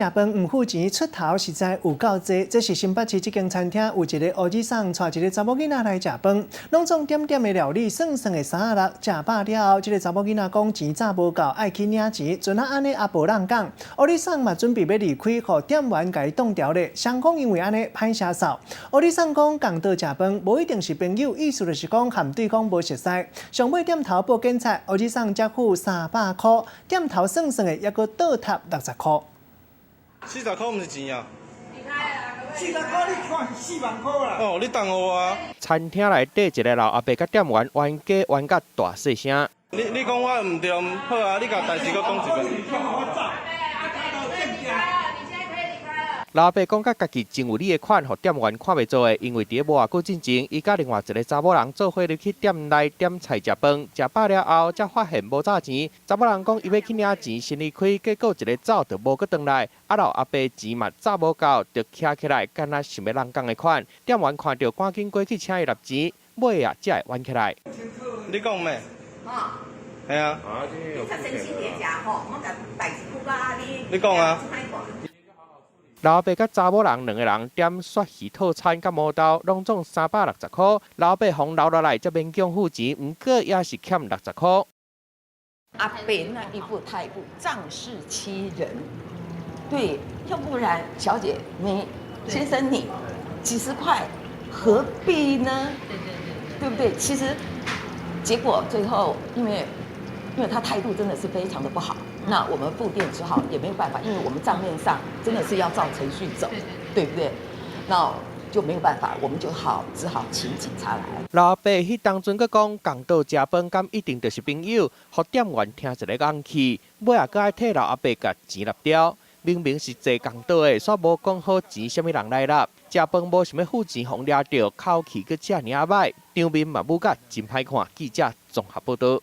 食饭唔付钱，出头实在有够济。这是新北市一间餐厅有一个乌子桑带一个查某囡仔来食饭，拢总点点的料理，算算的360，食饱了后，这个查某囡仔讲钱早无够，爱去领钱，阵啊安尼也无人讲。乌子桑嘛准备要离开，互店员甲伊挡掉咧。双方因为安尼歹声扫。乌子桑讲共倒食饭，无一定是朋友，意思就是讲含对方无熟悉。上尾店头报警察，乌子桑才付300块，店头算算的还阁倒贴60块。 40块毋是钱啊！40块你看4万块啦！哦，你等我啊！餐厅内底一个老阿伯甲店员冤家冤甲大细声。你讲我唔对，好啊！你甲代志搁讲一遍。老阿伯讲甲家己真有理的款，互店员看袂做的，因为伫无偌久之前，伊甲另外一个查某人做伙入去店内点菜食饭，食饱了后才发现无找钱。查某人讲伊要去领钱，先离开，结果一个走就无搁转来。老阿伯钱嘛早无够，就徛起来，敢若想要人讲的款。店员看到，赶紧过去请伊纳钱，尾啊才会弯起来。你讲咩？系啊。你讲啊。 老阿伯甲查某人2个人点鳝鱼套餐甲毛豆，拢总360块。老阿伯互留落来，才勉强付钱，不过也是欠60块。阿伯那一副态度，仗势欺人。对，要不然，小姐你，先生你，几十块何必呢？对不对？其实结果最后，因为他态度真的是非常的不好。 那我们付店只好也没有办法，因为我们账面上真的是要照程序走，对不对？那就没有办法，我们就只好请警察来。老阿伯迄当阵佫讲，共倒食饭，敢一定就是朋友，互店员听一个硬气，尾也佫爱替老阿伯甲钱纳掉。明明是坐共倒的，煞无讲好钱，啥物人来纳？食饭无想要付钱，互掠着，口气佫遮尔啊歹，场面嘛舞甲真歹看。记者综合报道。